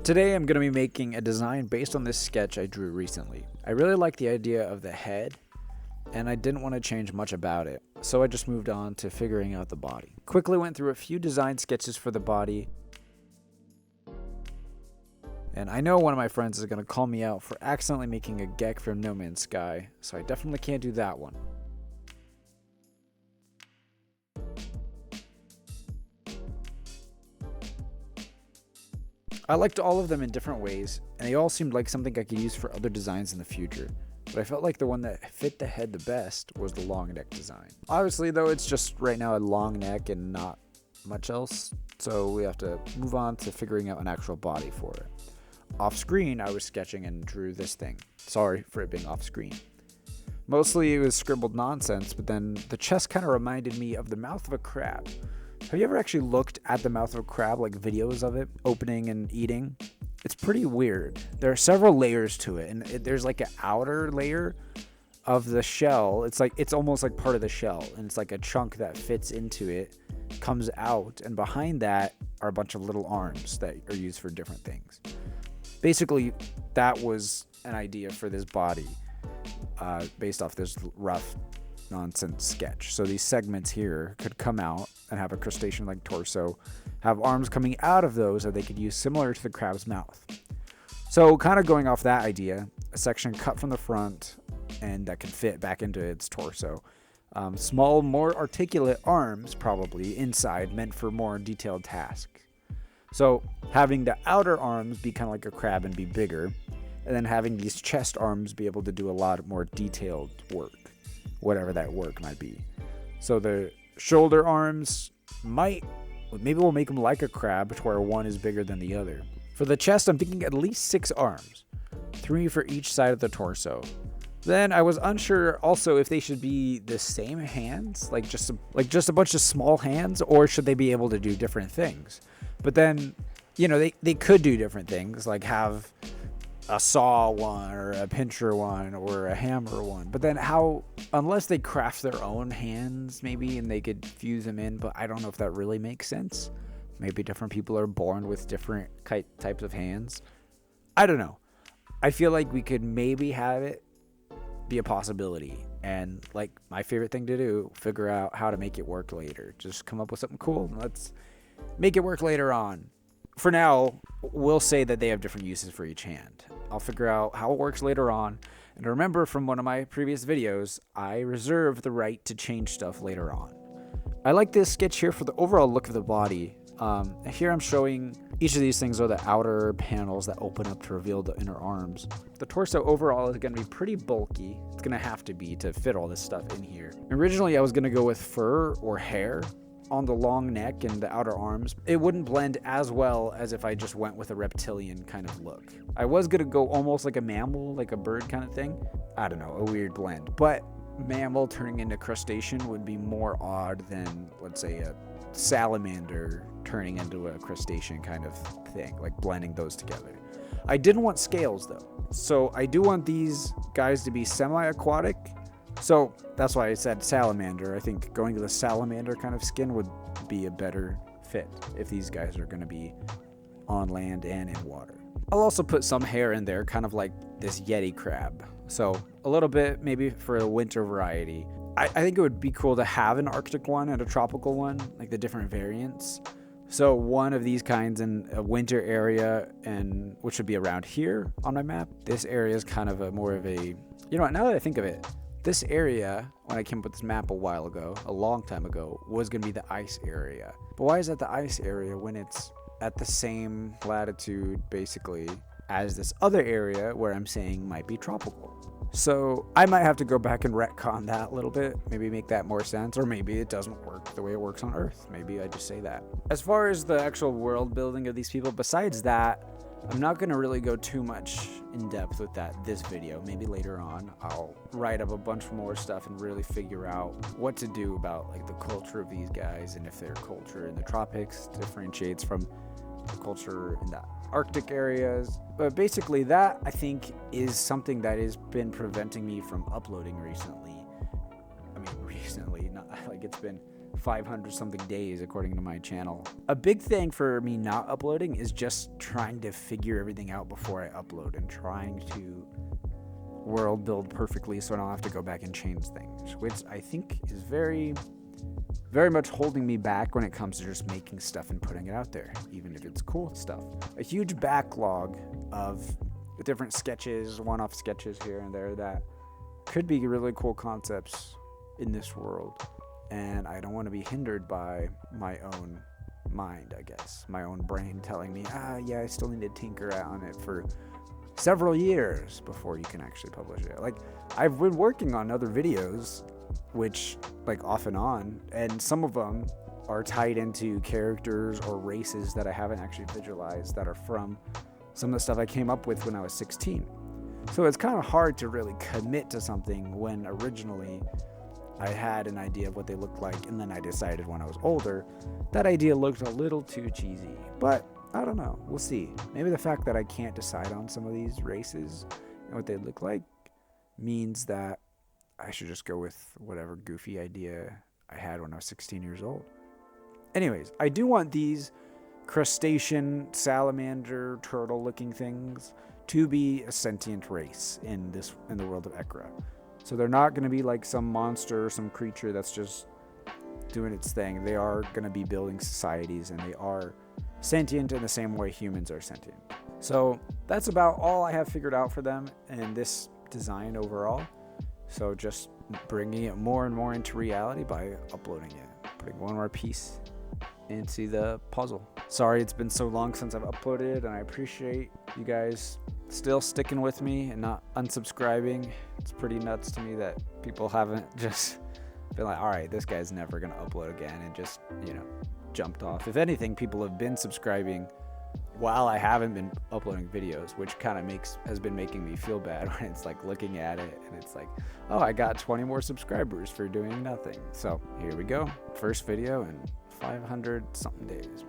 Today I'm going to be making a design based on this sketch I drew recently. I really like the idea of the head, and I didn't want to change much about it, so I just moved on to figuring out the body. Quickly went through a few design sketches for the body, and I know one of my friends is going to call me out for accidentally making a Gek from No Man's Sky, so I definitely can't do that one. I liked all of them in different ways, and they all seemed like something I could use for other designs in the future. But I felt like the one that fit the head the best was the long neck design. Obviously though, it's just right now a long neck and not much else, so we have to move on to figuring out an actual body for it. Off screen, I was sketching and drew this thing. Sorry for it being off screen. Mostly it was scribbled nonsense, but then the chest kind of reminded me of the mouth of a crab. Have you ever actually looked at the mouth of a crab, like videos of it opening and eating? It's pretty weird. There are several layers to it, and there's like an outer layer of the shell. It's almost like part of the shell, and it's like a chunk that fits into it, comes out, and behind that are a bunch of little arms that are used for different things. Basically, that was an idea for this body, based off this rough nonsense sketch. So these segments here could come out and have a crustacean like torso, have arms coming out of those that they could use similar to the crab's mouth. So kind of going off that idea, a section cut from the front and that could fit back into its torso. Small, more articulate arms probably inside, meant for more detailed tasks. So having the outer arms be kind of like a crab and be bigger, and then having these chest arms be able to do a lot more detailed work, whatever that work might be. So the shoulder arms maybe we'll make them like a crab to where one is bigger than the other. For the chest, I'm thinking at least 6 arms, 3 for each side of the torso. Then I was unsure also if they should be the same hands, like just a bunch of small hands, or should they be able to do different things. But then, they could do different things, like have a saw one or a pincher one or a hammer one. But then unless they craft their own hands maybe and they could fuse them in, but I don't know if that really makes sense. Maybe different people are born with different types of hands. I don't know. I feel like we could maybe have it be a possibility, and like my favorite thing to do, figure out how to make it work later. Just come up with something cool and let's make it work later on. For now, we'll say that they have different uses for each hand. I'll figure out how it works later on. And remember from one of my previous videos, I reserve the right to change stuff later on. I like this sketch here for the overall look of the body. Here I'm showing each of these things are the outer panels that open up to reveal the inner arms. The torso overall is going to be pretty bulky. It's going to have to be to fit all this stuff in here. Originally, I was going to go with fur or hair on the long neck and the outer arms. It wouldn't blend as well as if I just went with a reptilian kind of look. I was gonna go almost like a mammal, like a bird kind of thing. I don't know, a weird blend. But mammal turning into crustacean would be more odd than, let's say, a salamander turning into a crustacean kind of thing, like blending those together. I didn't want scales though. So I do want these guys to be semi-aquatic. So that's why I said salamander. I think going to the salamander kind of skin would be a better fit if these guys are going to be on land and in water. I'll also put some hair in there, kind of like this Yeti crab. So a little bit maybe for a winter variety. I think it would be cool to have an Arctic one and a tropical one, like the different variants. So one of these kinds in a winter area, and which would be around here on my map. This area is kind of more of a, now that I think of it, this area, when I came up with this map a long time ago, was going to be the ice area. But why is that the ice area when it's at the same latitude, basically, as this other area where I'm saying might be tropical? So I might have to go back and retcon that a little bit, maybe make that more sense, or maybe it doesn't work the way it works on Earth. Maybe I just say that. As far as the actual world building of these people, besides that, I'm not going to really go too much in depth with this video. Maybe later on I'll write up a bunch more stuff and really figure out what to do about like the culture of these guys, and if their culture in the tropics differentiates from the culture in the Arctic areas. But basically that, I think, is something that has been preventing me from uploading recently. I mean, recently, not like it's been 500 something days according to my channel. A big thing for me not uploading is just trying to figure everything out before I upload and trying to world build perfectly so I don't have to go back and change things, which I think is very much holding me back when it comes to just making stuff and putting it out there, even if it's cool stuff. A huge backlog of different sketches, one-off sketches here and there that could be really cool concepts in this world. And I don't want to be hindered by my own mind, I guess. My own brain telling me, yeah, I still need to tinker on it for several years before you can actually publish it. Like, I've been working on other videos, which, like, off and on, and some of them are tied into characters or races that I haven't actually visualized that are from some of the stuff I came up with when I was 16. So it's kind of hard to really commit to something when originally I had an idea of what they looked like, and then I decided when I was older that idea looked a little too cheesy. But I don't know. We'll see. Maybe the fact that I can't decide on some of these races and what they look like means that I should just go with whatever goofy idea I had when I was 16 years old. Anyways, I do want these crustacean, salamander, turtle-looking things to be a sentient race in the world of Ecra. So they're not going to be like some monster or some creature that's just doing its thing. They are going to be building societies, and they are sentient in the same way humans are sentient. So that's about all I have figured out for them in this design overall. So just bringing it more and more into reality by uploading it, putting one more piece into the puzzle. Sorry it's been so long since I've uploaded, and I appreciate you guys still sticking with me and not unsubscribing. It's pretty nuts to me that people haven't just been like, all right, this guy's never gonna upload again, and just, jumped off. If anything, people have been subscribing while I haven't been uploading videos, which kind of has been making me feel bad when it's like looking at it and it's like, oh, I got 20 more subscribers for doing nothing. So here we go, first video in 500 something days.